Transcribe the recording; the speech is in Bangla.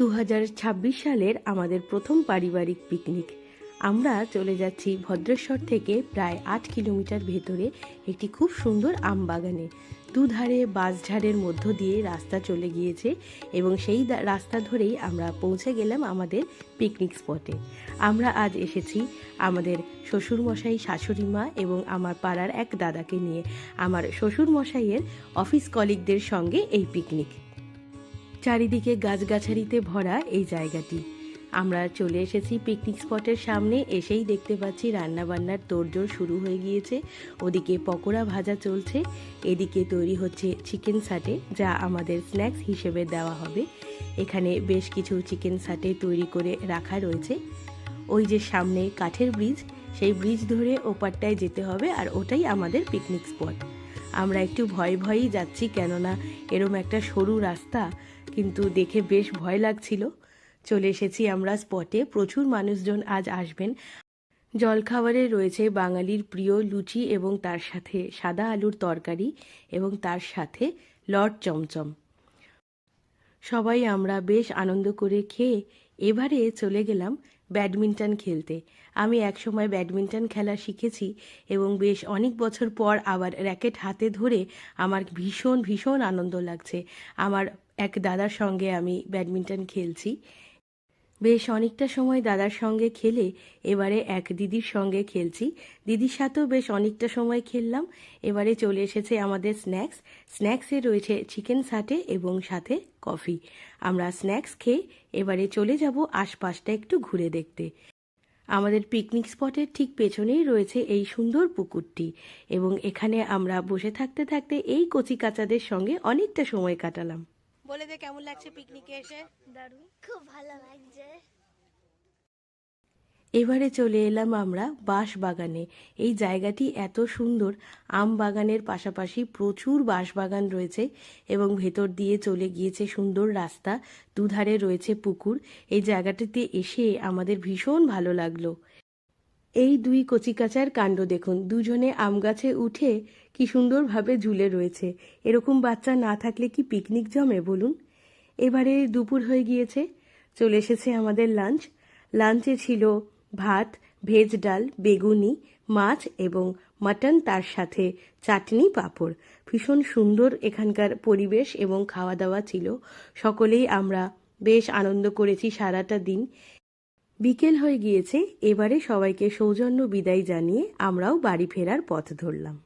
2026 সালের আমাদের প্রথম পারিবারিক পিকনিক। আমরা চলে যাচ্ছি ভদ্রেশ্বর থেকে প্রায় 8 কিলোমিটার ভেতরে একটি খুব সুন্দর আম বাগানে। দুধারে বাঁশঝাড়ের মধ্য দিয়ে রাস্তা চলে গিয়েছে এবং সেই রাস্তা ধরেই আমরা পৌঁছে গেলাম আমাদের পিকনিক স্পটে। আমরা আজ এসেছি আমাদের শ্বশুরমশাই, শাশুড়ি মা এবং আমার পাড়ার এক দাদাকে নিয়ে। আমার শ্বশুরমশাইয়ের অফিস কলিগদের সঙ্গে এই পিকনিক। চারিদিকে গাছগাছালিতে ভরা এই জায়গাটি। আমরা চলে এসেছি পিকনিক স্পটের সামনে। এসেই দেখতে পাচ্ছি রান্নাবান্নার তোড়জোড় শুরু হয়ে গিয়েছে। ওদিকে পকোড়া ভাজা চলছে, এদিকে তৈরি হচ্ছে চিকেন সাটে, যা আমাদের স্ন্যাক্স হিসেবে দেওয়া হবে। এখানে বেশ কিছু চিকেন সাটে তৈরি করে রাখা রয়েছে। ওই যে সামনে কাঠের ব্রিজ, সেই ব্রিজ ধরে ওপারটায় যেতে হবে, আর ওটাই আমাদের পিকনিক স্পট। আমরা একটু ভয়েই যাচ্ছি, কেননা এরম একটা সরু রাস্তা, কিন্তু দেখে বেশ ভয় লাগছিল। চলে এসেছি আমরা স্পটে। প্রচুর মানুষজন আজ আসবেন। জলখাবারে রয়েছে বাঙালির প্রিয় লুচি এবং তার সাথে সাদা আলুর তরকারি এবং তার সাথে লট চমচম। সবাই আমরা বেশ আনন্দ করে খেয়ে এবারে চলে গেলাম ব্যাডমিন্টন খেলতে। আমি একসময় ব্যাডমিন্টন খেলা শিখেছি এবং বেশ অনেক বছর পর আবার র্যাকেট হাতে ধরে আমার ভীষণ আনন্দ লাগছে। আমার এক দাদার সঙ্গে আমি ব্যাডমিন্টন খেলছি। বেশ অনেকটা সময় দাদার সঙ্গে খেলে এবারে এক দিদির সঙ্গে খেলছি। দিদির সাথেও বেশ অনেকটা সময় খেললাম। এবারে চলে এসেছে আমাদের স্ন্যাক্সে রয়েছে চিকেন সাটে এবং সাথে কফি। আমরা স্ন্যাক্স খেয়ে এবারে চলে যাব আশপাশটা একটু ঘুরে দেখতে। আমাদের পিকনিক স্পটের ঠিক পেছনেই রয়েছে এই সুন্দর পুকুরটি এবং এখানে আমরা বসে থাকতে থাকতে এই কচিকাচাদের সঙ্গে অনেকটা সময় কাটালাম। বলে দে, কেমন লাগছে পিকনিকে এসে? দারুণ, খুব ভালো লাগছে। এবারে চলে এলাম আমরা বাঁশ বাগানে। এই জায়গাটি এত সুন্দর। আম বাগানের পাশাপাশি প্রচুর বাঁশ বাগান রয়েছে এবং ভেতর দিয়ে চলে গিয়েছে সুন্দর রাস্তা। দুধারে রয়েছে পুকুর। এই জায়গাটিতে এসে আমাদের ভীষণ ভালো লাগলো। এই দুই কচিকাচার কাণ্ড দেখুন, দুজনে আম গাছে উঠে কি সুন্দরভাবে ঝুলে রয়েছে। এরকম বাচ্চা না থাকলে কি পিকনিক জমে বলুন? এবারে দুপুর হয়ে গিয়েছে, চলে এসেছে আমাদের লাঞ্চে ছিল ভাত, ভেজ ডাল, বেগুনি, মাছ এবং মাটন, তার সাথে চাটনি, পাঁপড়। ভীষণ সুন্দর এখানকার পরিবেশ এবং খাওয়া দাওয়া ছিল। সকলেই আমরা বেশ আনন্দ করেছি সারাটা দিন। বিকেল হয়ে গিয়েছে, এবারে সবাইকে সৌজন্য বিদায় জানিয়ে আমরাও বাড়ি ফেরার পথ ধরলাম।